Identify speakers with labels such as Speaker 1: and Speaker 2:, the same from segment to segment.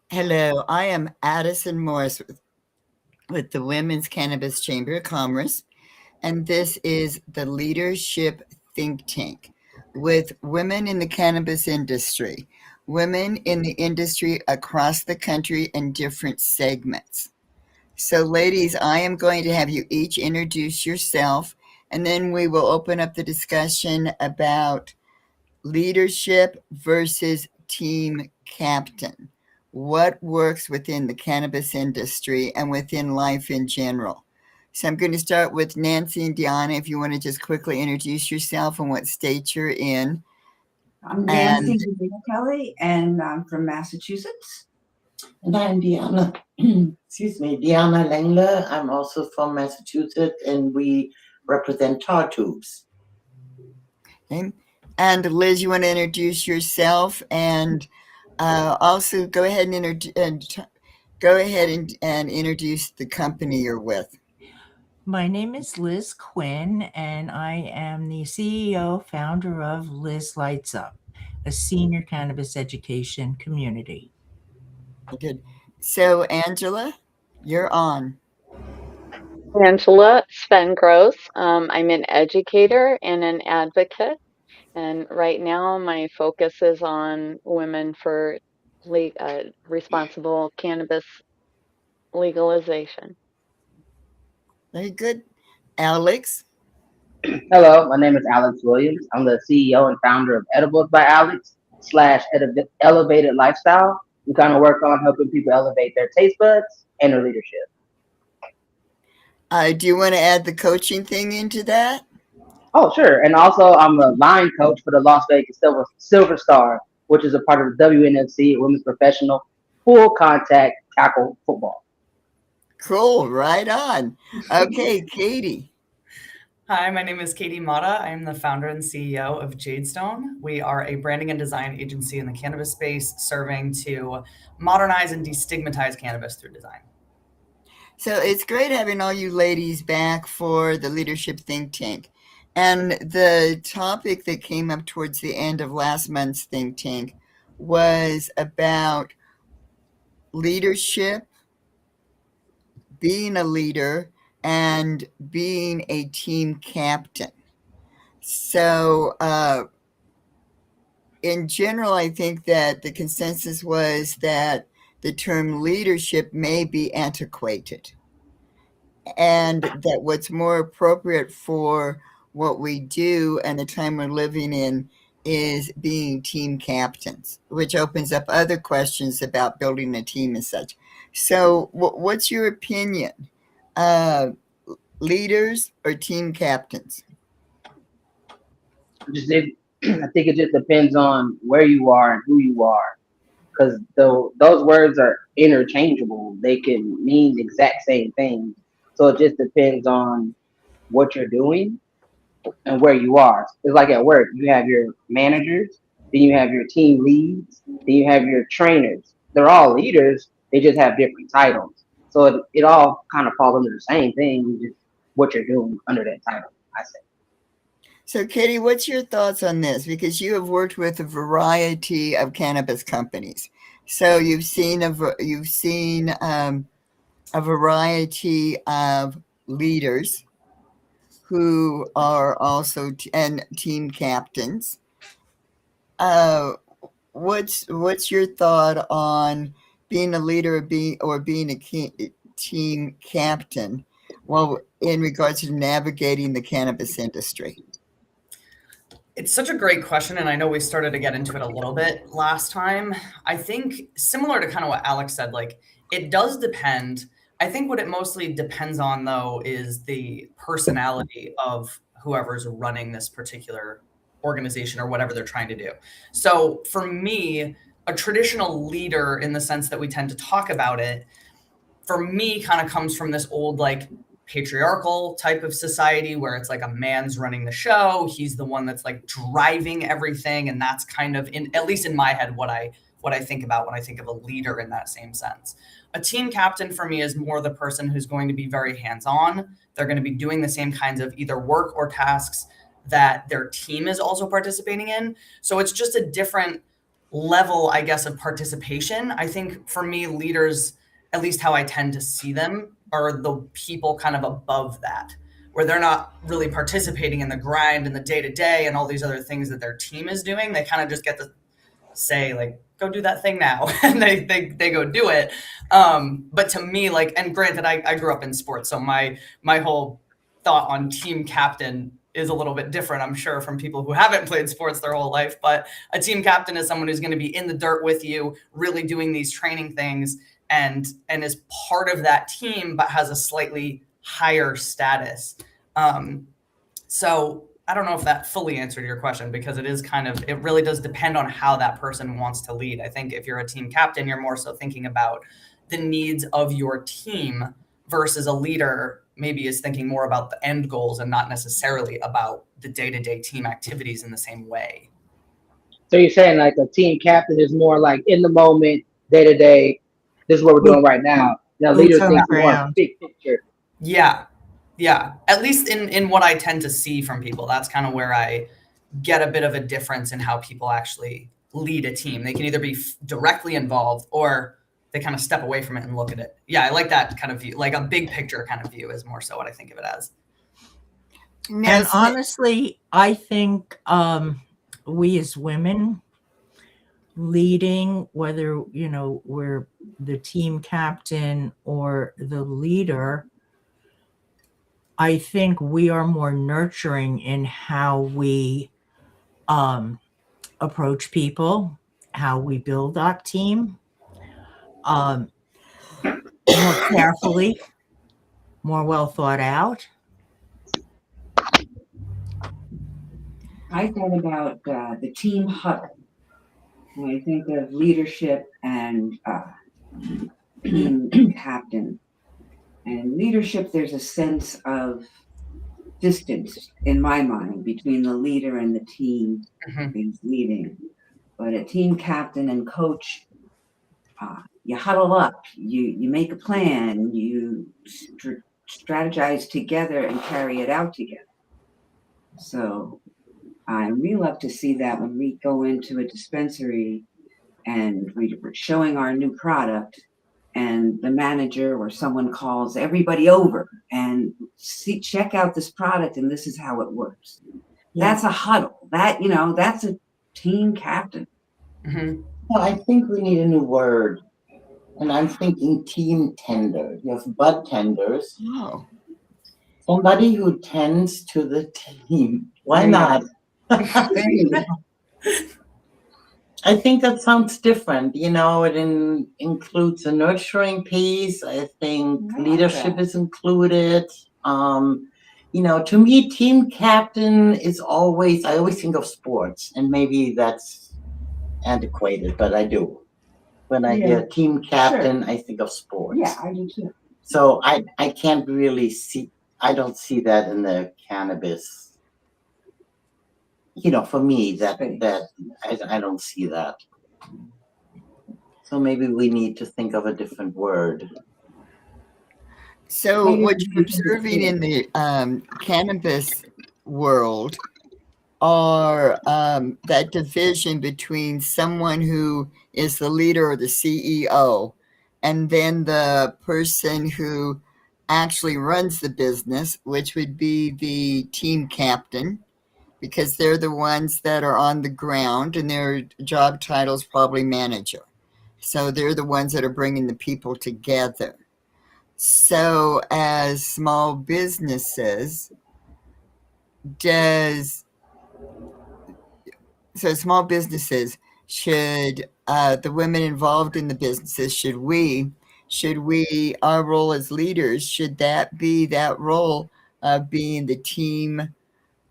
Speaker 1: Hello, I am Addison Morris with the Women's Cannabis Chamber of Commerce, and this is the Leadership Think Tank with women in the cannabis industry, women in the industry across the country in different segments. So, ladies, I am going to have you each introduce yourself, and then we will open up the discussion about leadership versus team captain. What works within the cannabis industry and within life in general? So I'm going to start with Nancy and Deanna. If you want to just quickly introduce yourself and what state you're in.
Speaker 2: I'm
Speaker 1: And
Speaker 2: Nancy Kelly, and I'm from Massachusetts.
Speaker 3: And I'm Deanna, excuse me, Deanna Langler. I'm also from Massachusetts, and we represent tar tubes.
Speaker 1: okay. And Liz, you want to introduce yourself and also go ahead and, introduce the company you're with.
Speaker 4: My name is Liz Quinn, and I am the CEO, founder of Liz Lights Up, a senior cannabis education community.
Speaker 1: Good. So, Angela, you're on.
Speaker 5: Angela Svengross. I'm an educator and an advocate, and right now my focus is on women for responsible cannabis legalization.
Speaker 1: Very good. Alex.
Speaker 6: Hello, my name is Alex Williams. I'm the CEO and founder of Edibles by Alex slash Elevated Lifestyle. We kind of work on helping people elevate their taste buds and their leadership.
Speaker 1: Do you want to add the coaching thing into that?
Speaker 6: Oh, sure. And also, I'm a line coach for the Las Vegas Silver Star, which is a part of the WNFC, Women's Professional Full Contact Tackle Football.
Speaker 1: Cool. Right on. Okay, Katie.
Speaker 7: Hi, my name is Katie Mata. I am the founder and CEO of Jadestone. We are a branding and design agency in the cannabis space, serving to modernize and destigmatize cannabis through design.
Speaker 1: So it's great having all you ladies back for the Leadership Think Tank. And the topic that came up towards the end of last month's Think Tank was about leadership, being a leader, and being a team captain. So, in general, I think that the consensus was that the term leadership may be antiquated and that what's more appropriate for what we do and the time we're living in is being team captains, which opens up other questions about building a team and such. So, what's your opinion? Uh, Leaders or team captains?
Speaker 6: I think it just depends on where you are and who you are, because those words are interchangeable. They can mean the exact same thing. So it just depends on what you're doing and where you are. It's like at work, you have your managers, then you have your team leads, then you have your trainers. They're all leaders, they just have different titles. So it all kind of falls under the same thing, just what you're doing under that title, I say.
Speaker 1: So, Katie, what's your thoughts on this? Because you have worked with a variety of cannabis companies, so you've seen a variety of leaders who are also and team captains. Uh, what's your thought on being a leader or being a team captain? Well, in regards to navigating the cannabis industry.
Speaker 7: It's such a great question, and I know we started to get into it a little bit last time. I think similar to kind of what Alex said, like it does depend. I think what it mostly depends on, though, is the personality of whoever's running this particular organization or whatever they're trying to do. So for me, a traditional leader, in the sense that we tend to talk about it, for me kind of comes from this old like patriarchal type of society where it's like a man's running the show. He's the one that's like driving everything. And that's kind of, in at least in my head, what I think about when I think of a leader in that same sense. A team captain for me is more the person who's going to be very hands-on. They're going to be doing the same kinds of either work or tasks that their team is also participating in. So it's just a different level, I guess, of participation. I think for me, leaders, at least how I tend to see them, are the people kind of above that, where they're not really participating in the grind and the day to day and all these other things that their team is doing. They kind of just get to say, like, go do that thing now, and they go do it. But to me, like, and granted, I grew up in sports, so my whole thought on team captain is a little bit different, I'm sure, from people who haven't played sports their whole life. But a team captain is someone who's going to be in the dirt with you, really doing these training things, and is part of that team, but has a slightly higher status. So I don't know if that fully answered your question, because it is kind of, it really does depend on how that person wants to lead. I think if you're a team captain, you're more so thinking about the needs of your team, versus a leader maybe is thinking more about the end goals and not necessarily about the day-to-day team activities in the same way.
Speaker 6: So you're saying like a team captain is more like in the moment, day to day. This is what we're doing right now. Now
Speaker 4: Boots
Speaker 6: leaders
Speaker 4: on the
Speaker 6: think more
Speaker 4: ground.
Speaker 6: big picture.
Speaker 7: Yeah. At least in what I tend to see from people, that's kind of where I get a bit of a difference in how people actually lead a team. They can either be directly involved, or they kind of step away from it and look at it. Yeah, I like that kind of view. Like a big picture kind of view is more so what I think of it as.
Speaker 1: Now,
Speaker 4: And honestly, I think we as women leading, whether, you know, we're the team captain or the leader, I think we are more nurturing in how we approach people, how we build our team, more carefully, more well thought out.
Speaker 2: I thought about the team huddle when I think of leadership and team captain. And leadership, there's a sense of distance in my mind between the leader and the team who's leading. But a team captain and coach, you huddle up, you make a plan, you strategize together and carry it out together. So we love to see that when we go into a dispensary and we're showing our new product, and the manager or someone calls everybody over and check out this product, and this is how it works.
Speaker 3: Yeah.
Speaker 2: That's a huddle. That's a team captain.
Speaker 7: Mm-hmm.
Speaker 3: Well, I think we need a new word. And I'm thinking team tender. You have bud tenders.
Speaker 1: oh,
Speaker 3: Somebody who tends to the team. Why
Speaker 2: There you
Speaker 3: not?
Speaker 1: there you go.
Speaker 3: I think that sounds different. You know, it includes a nurturing piece. I think
Speaker 2: I like
Speaker 3: leadership
Speaker 2: that.
Speaker 3: is included. You know, to me, team captain is always, I always think of sports, and maybe that's antiquated, but I do. When I hear team captain, I think of sports.
Speaker 2: Yeah, I do too.
Speaker 3: So I can't really see, I don't see that in the cannabis. You know, for me, I don't see that. So maybe we need to think of a different word.
Speaker 1: So what you're observing in the cannabis world are that division between someone who is the leader or the CEO, and then the person who actually runs the business, which would be the team captain, because they're the ones that are on the ground, and their job title is probably manager. So they're the ones that are bringing the people together. So as small businesses, small businesses, should the women involved in the businesses, should we, our role as leaders, should that be that role of being the team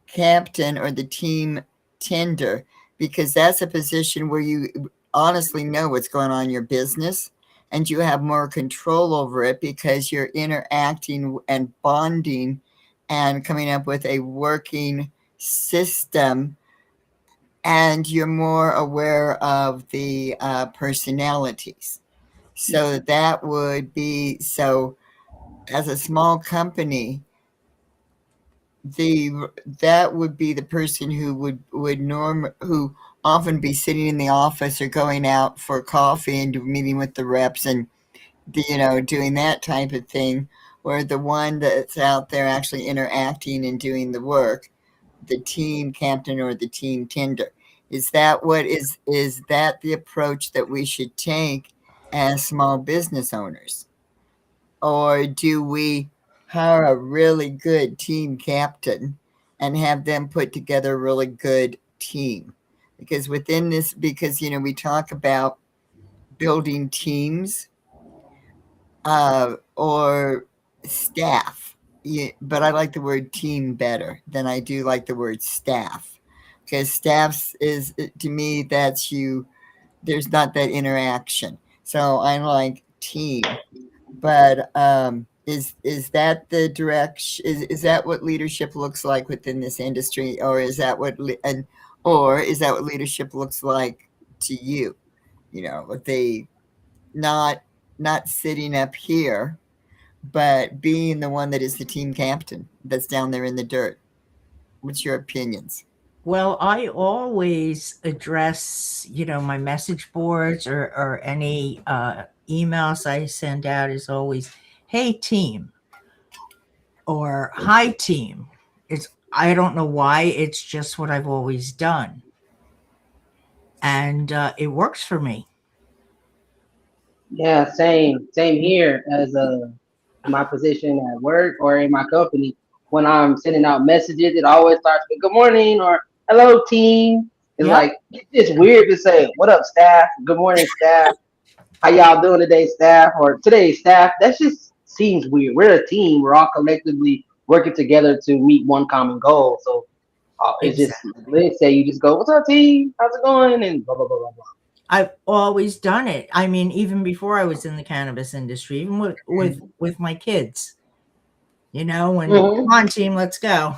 Speaker 1: captain or the team tender? Because that's a position where you honestly know what's going on in your business, and you have more control over it because you're interacting and bonding and coming up with a working system, and you're more aware of the personalities. So that would be, so as a small company, that would be the person who who often be sitting in the office or going out for coffee and meeting with the reps and doing that type of thing, or the one that's out there actually interacting and doing the work, the team captain or the team tender. Is that the approach that we should take as small business owners? Or do we hire a really good team captain and have them put together a really good team? Because we talk about building teams or staff. Yeah, but I like the word team better than I do like the word staff, because staffs is to me that's you. There's not that interaction, so I like team. But is that the direction? Is that what leadership looks like within this industry, or is that what leadership looks like to you? They not not sitting up here, but being the one that is the team captain that's down there in the dirt. What's your opinions?
Speaker 4: Well, I always address, my message boards or any emails I send out is always, "Hey team," or "Hi team." I don't know why, it's just what I've always done, and it works for me.
Speaker 6: Yeah, same here as my position at work or in my company. When I'm sending out messages, it always starts with "Good morning" or "Hello, team." It's
Speaker 4: Yep.
Speaker 6: like it's weird to say "What up, staff?" "Good morning, staff." "How y'all doing today, staff?" or "Today, staff." That just seems weird. We're a team. We're all collectively working together to meet one common goal. So it's just
Speaker 4: Exactly.
Speaker 6: let's say you just go, "What's up, team? How's it going?" and blah blah blah blah blah.
Speaker 4: I've always done it. I mean, even before I was in the cannabis industry, even with my kids, and "Come on team, let's go."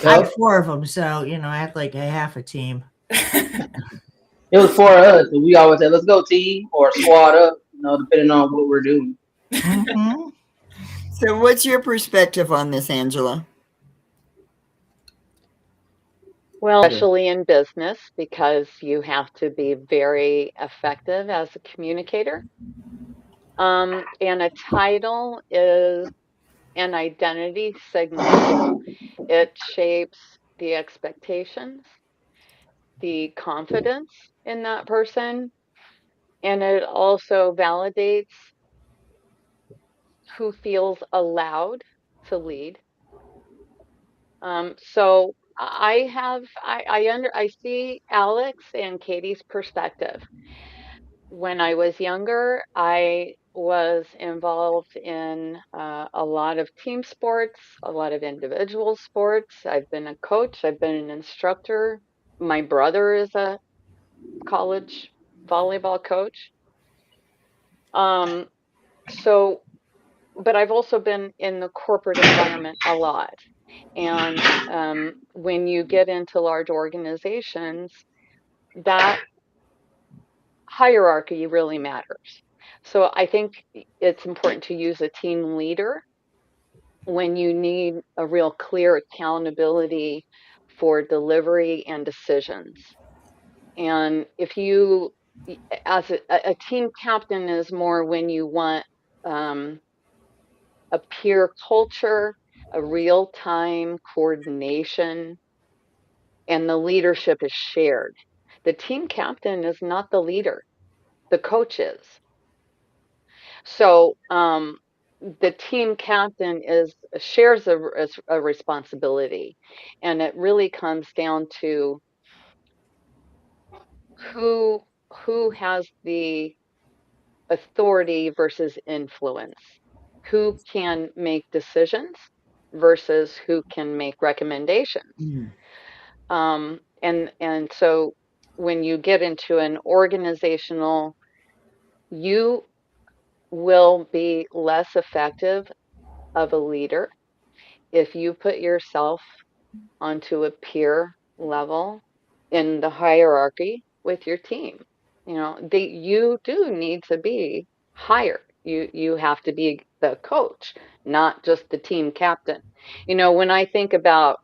Speaker 4: I
Speaker 6: Yep.
Speaker 4: have 4 of them, so, I had like a half a team.
Speaker 6: It was for us, and we always say, "Let's go, team," or "Squad up," depending on what we're doing.
Speaker 4: Mhm.
Speaker 1: So, what's your perspective on this, Angela?
Speaker 5: Well, especially in business, because you have to be very effective as a communicator. And a title is an identity signal. It shapes the expectations, the confidence in that person, and it also validates who feels allowed to lead. So I see Alex and Katie's perspective. When I was younger, I was involved in a lot of team sports, a lot of individual sports. I've been a coach, I've been an instructor. My brother is a college volleyball coach. Um, so, but I've also been in the corporate environment a lot. And when you get into large organizations, that hierarchy really matters. So I think it's important to use a team leader when you need a real clear accountability for delivery and decisions. And if you, as a team captain, is more when you want a peer culture, a real time coordination, and the leadership is shared. The team captain is not the leader, the coach is. So the team captain shares a responsibility, and it really comes down to who who has the authority versus influence, who can make decisions versus who can make recommendations.
Speaker 1: Mm.
Speaker 5: And so when you get into an organizational, you will be less effective of a leader if you put yourself onto a peer level in the hierarchy with your team. You do need to be higher. You have to be the coach, not just the team captain. When I think about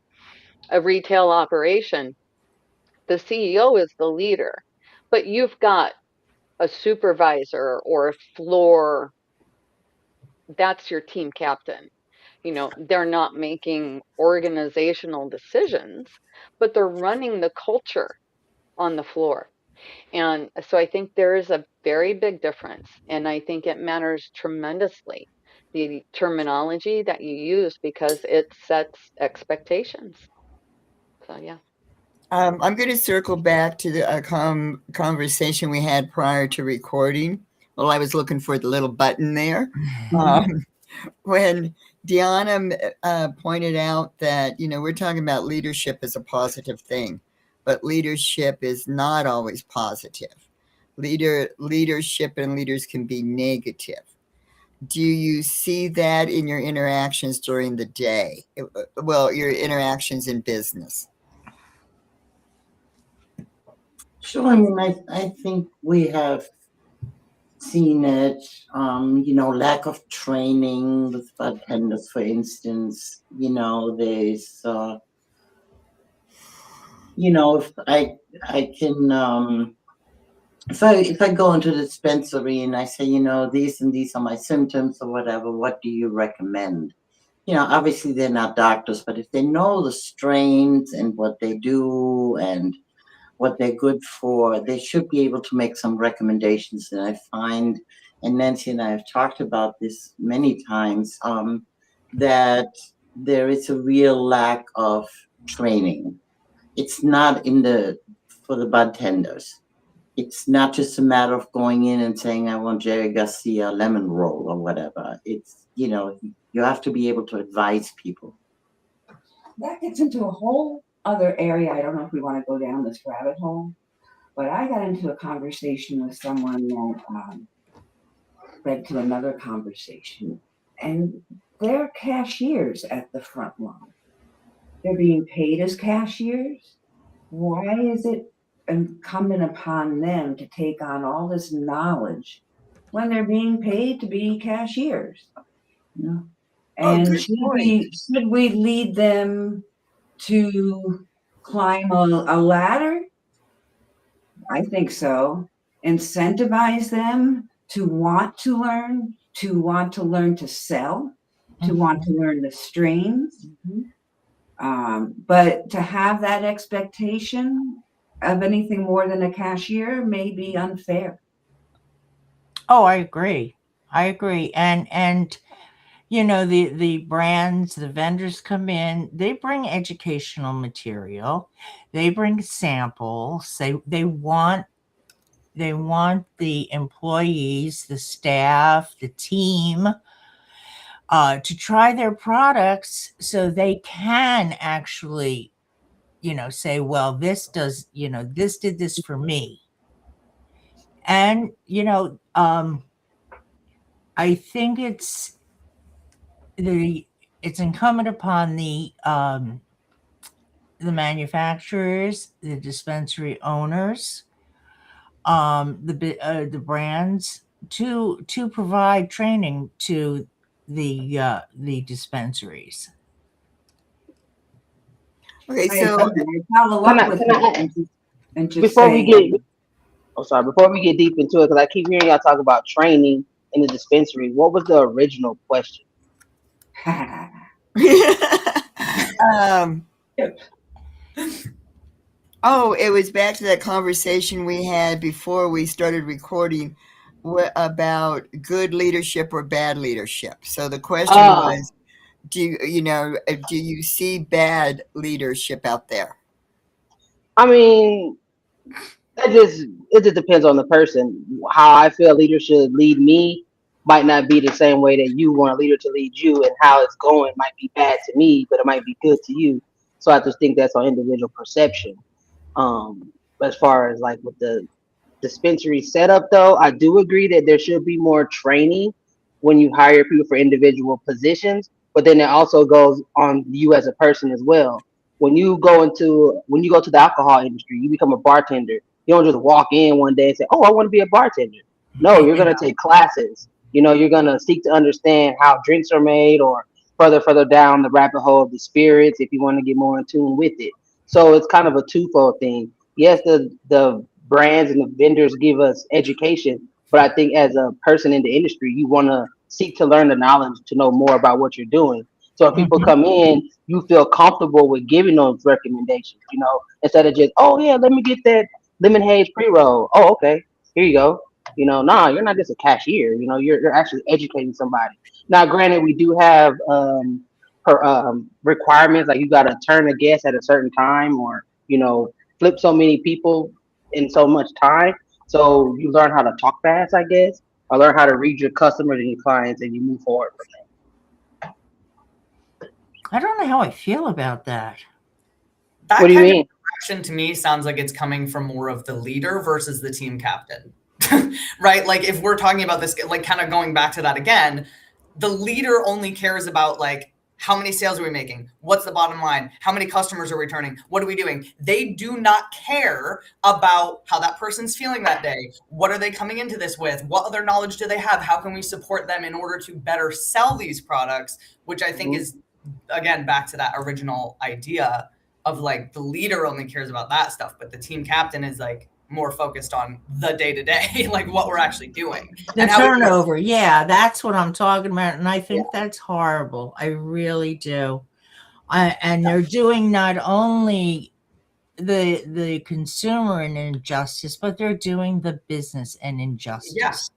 Speaker 5: a retail operation, the CEO is the leader, but you've got a supervisor or a floor, that's your team captain. You know, they're not making organizational decisions, but they're running the culture on the floor. And so I think there is a very big difference. And I think it matters tremendously, the terminology that you use, because it sets expectations. So, yeah.
Speaker 1: I'm going to circle back to the conversation we had prior to recording. Well, I was looking for the little button there. When Deanna pointed out that, you know, we're talking about leadership as a positive thing, but leadership is not always positive. Leadership and leaders can be negative. Do you see that in your interactions during the day? Well, your interactions in business.
Speaker 3: Sure. I mean, I think we have seen it, you know, lack of training with bartenders, for instance. You know, there's, you know, if I can, if I go into the dispensary and I say, you know, these and these are my symptoms or whatever, what do you recommend? You know, obviously they're not doctors, but if they know the strains and what they do and what they're good for, they should be able to make some recommendations. And I find, and Nancy and I have talked about this many times, that there is a real lack of training. It's not for the bartenders. It's not just a matter of going in and saying, I want Jerry Garcia lemon roll or whatever. It's, you know, you have to be able to advise people.
Speaker 2: That gets into a whole other area. I don't know if we want to go down this rabbit hole, but I got into a conversation with someone that led to another conversation, and they're cashiers at the front line. They're being paid as cashiers. Why is it incumbent upon them to take on all this knowledge when they're being paid to be cashiers?
Speaker 3: Yeah.
Speaker 2: And should we lead them to climb a ladder? I think so. Incentivize them to want to learn to sell, to want to learn the strains. But to have that expectation of anything more than a cashier may be unfair.
Speaker 4: Oh, I agree. And you know, the brands, the vendors come in, they bring educational material, they bring samples, they want the employees, the staff, the team to try their products so they can actually, you know, say, well, this does, you know, this did this for me. And, you know, I think it's incumbent upon the manufacturers, the dispensary owners, the brands to provide training to the dispensaries.
Speaker 1: Okay,
Speaker 2: I
Speaker 1: so
Speaker 2: follow
Speaker 6: Can
Speaker 2: up
Speaker 6: I,
Speaker 2: with
Speaker 6: can I,
Speaker 2: it and just
Speaker 6: before we
Speaker 2: say,
Speaker 6: get, before we get deep into it, because I keep hearing y'all talk about training in the dispensary. What was the original question?
Speaker 1: oh, it was back to that conversation we had before we started recording about good leadership or bad leadership. So the question was, do you see bad leadership out there?
Speaker 6: I mean, it just depends on the person. How I feel a leader should lead me might not be the same way that you want a leader to lead you, and how it's going might be bad to me, but it might be good to you. So I just think that's on individual perception. As far as like with the dispensary setup, though, I do agree that there should be more training when you hire people for individual positions, but then it also goes on you as a person as well. When you go to the alcohol industry, you become a bartender. You don't just walk in one day and say, "Oh, I want to be a bartender." No, you're gonna take classes. You know, you're gonna seek to understand how drinks are made, or further down the rabbit hole of the spirits if you want to get more in tune with it. So it's kind of a twofold thing. yes, the brands and the vendors give us education, but I think as a person in the industry, you want to seek to learn the knowledge to know more about what you're doing. So if people
Speaker 4: Mhm.
Speaker 6: come in, you feel comfortable with giving those recommendations, instead of just, oh yeah, let me get that lemon haze pre-roll. Oh, okay, here you go. Nah, you're not just a cashier. You're actually educating somebody. Now, granted, we do have requirements like you got to turn a guest at a certain time, or flip so many people in so much time. So you learn how to talk fast, I guess, or learn how to read your customers and your clients, and you move forward from
Speaker 4: I don't know how I feel about that.
Speaker 6: there.
Speaker 7: That
Speaker 6: What do you
Speaker 7: kind of
Speaker 6: mean?
Speaker 7: direction to me sounds like it's coming from more of the leader versus the team captain. Right? Like if we're talking about this, like kind of going back to that again, the leader only cares about like how many sales are we making? What's the bottom line? How many customers are returning? What are we doing? They do not care about how that person's feeling that day. What are they coming into this with? What other knowledge do they have? How can we support them in order to better sell these products? Which I think
Speaker 6: Mhm.
Speaker 7: is, again, back to that original idea of like the leader only cares about that stuff, but the team captain is like more focused on the day to day, like what we're actually doing
Speaker 4: The
Speaker 7: and how we.
Speaker 4: turnover, yeah, that's what I'm talking about, and I think that's horrible. I really do. And they're doing not only the consumer an injustice, but they're doing the business an
Speaker 7: Yeah.
Speaker 4: injustice.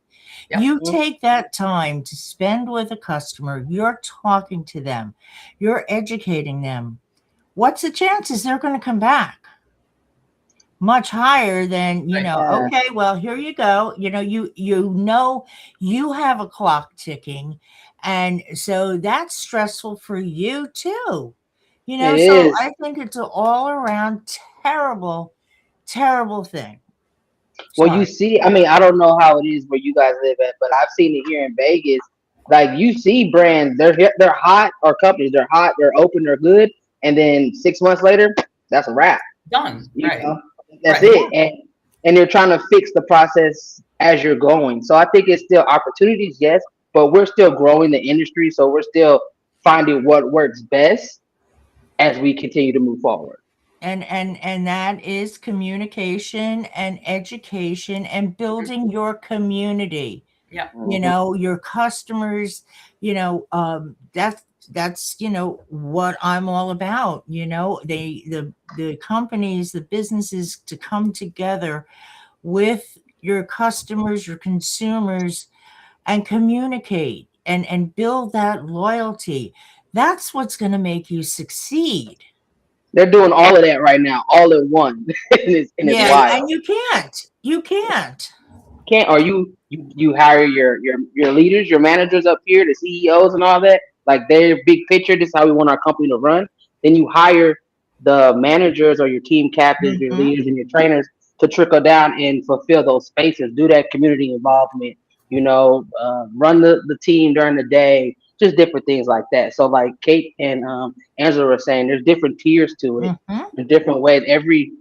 Speaker 7: Yep.
Speaker 4: You take that time to spend with a customer, you're talking to them, you're educating them. What's the chances they're going to come back? Much higher than,
Speaker 7: Right.
Speaker 6: Yeah.
Speaker 4: okay, well, here you go. You have a clock ticking. And so that's stressful for you too.
Speaker 6: It
Speaker 4: So
Speaker 6: is.
Speaker 4: I think it's an all around terrible, terrible thing.
Speaker 6: Well, you
Speaker 4: Sorry.
Speaker 6: see, I mean, I don't know how it is where you guys live at, but I've seen it here in Vegas. Like you see brands, they're hot, or companies, they're hot, they're open, they're good, and then 6 months later, that's a wrap.
Speaker 7: Done.
Speaker 6: You
Speaker 7: Right.
Speaker 6: know, that's
Speaker 7: Right.
Speaker 6: it. And they're trying to fix the process as you're going. So I think it's still opportunities, yes, but we're still growing the industry, so we're still finding what works best as we continue to move forward.
Speaker 4: And that is communication and education and building your community.
Speaker 7: Yeah.
Speaker 6: Mhm.
Speaker 4: Your customers, that's what I'm all about. The companies, the businesses, to come together with your customers, your consumers, and communicate and build that loyalty. That's what's going to make you succeed.
Speaker 6: They're doing all of that right now, all at once, and it's
Speaker 4: Yeah, and
Speaker 6: wild.
Speaker 4: you can't.
Speaker 6: Can't or you hire your leaders, your managers up here, the CEOs and all that, like their big picture, this is how we want our company to run. Then you hire the managers or your team captains, your
Speaker 4: Mhm.
Speaker 6: leaders and your trainers to trickle down and fulfill those spaces, do that community involvement, run the team during the day, just different things like that. So like Kate and Angela were saying, there's different tiers to it,
Speaker 4: Mhm.
Speaker 6: in different ways. Every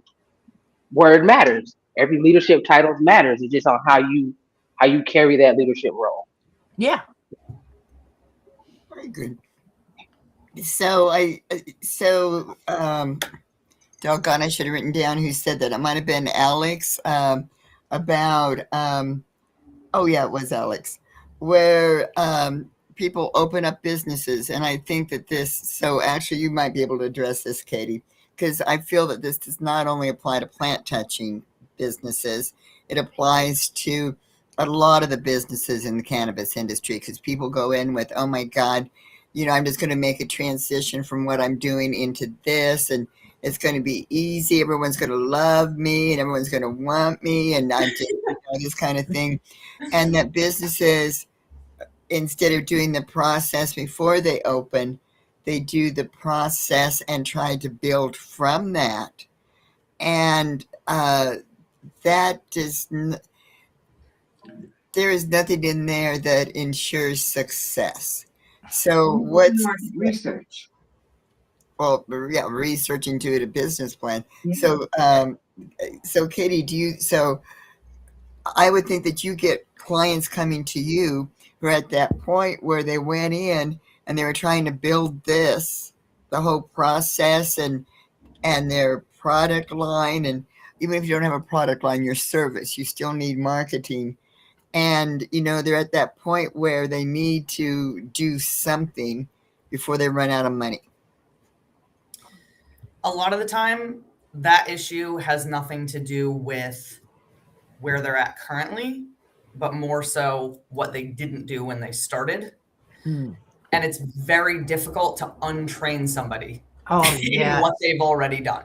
Speaker 6: word matters. Every leadership title matters. It's just on how you carry that leadership role.
Speaker 4: Yeah.
Speaker 1: Very good. So doggone, I should have written down who said that. It might have been Alex, about, oh yeah, it was Alex, where people open up businesses. And I think that so actually you might be able to address this, Katie, because I feel that this does not only apply to plant touching businesses, it applies to a lot of the businesses in the cannabis industry, because people go in with, oh my God, I'm just going to make a transition from what I'm doing into this, and it's going to be easy. Everyone's going to love me and everyone's going to want me. And I'm just, this kind of thing. And that businesses, instead of doing the process before they open, they do the process and try to build from that. And that there is nothing in there that ensures success. So
Speaker 2: Market research.
Speaker 1: well, yeah, research into it, a business plan.
Speaker 2: Yeah.
Speaker 1: So Katie, so I would think that you get clients coming to you who are at that point where they went in and they were trying to build the whole process and their product line, and even if you don't have a product line, your service, you still need marketing. And, you know, they're at that point where they need to do something before they run out of money.
Speaker 7: A lot of the time, that issue has nothing to do with where they're at currently, but more so what they didn't do when they started.
Speaker 1: Mm.
Speaker 7: And it's very difficult to untrain somebody
Speaker 4: Oh,
Speaker 7: in
Speaker 4: yeah.
Speaker 7: what they've already done.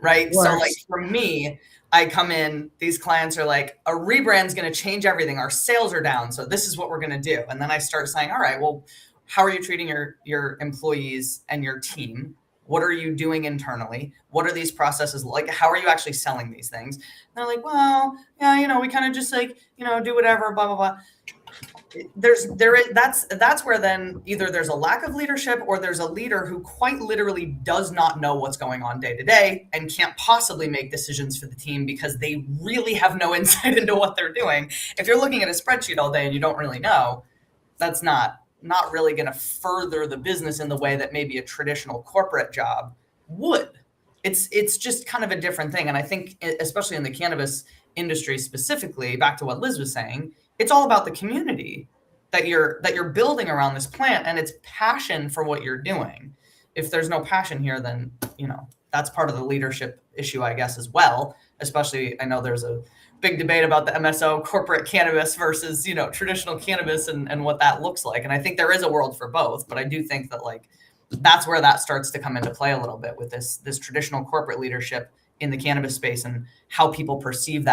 Speaker 7: Right. So, like, for me, I come in, these clients are like, a rebrand's going to change everything. Our sales are down. So this is what we're going to do. And then I start saying, all right, well, how are you treating your employees and your team? What are you doing internally? What are these processes like? How are you actually selling these things? And they're like, well, yeah, you know, we kind of just like, you know, do whatever, blah, blah, blah. That's where then either there's a lack of leadership or there's a leader who quite literally does not know what's going on day to day and can't possibly make decisions for the team because they really have no insight into what they're doing. If you're looking at a spreadsheet all day and you don't really know, that's not really going to further the business in the way that maybe a traditional corporate job would. It's just kind of a different thing. And I think, especially in the cannabis industry specifically, back to what Liz was saying, it's all about the community that you're building around this plant and its passion for what you're doing. If there's no passion here, then, you know, that's part of the leadership issue, I guess, as well. Especially, I know there's a big debate about the MSO corporate cannabis versus, you know, traditional cannabis and what that looks like. And I think there is a world for both, but I do think that, like, that's where that starts to come into play a little bit with this traditional corporate leadership in the cannabis space and how people perceive that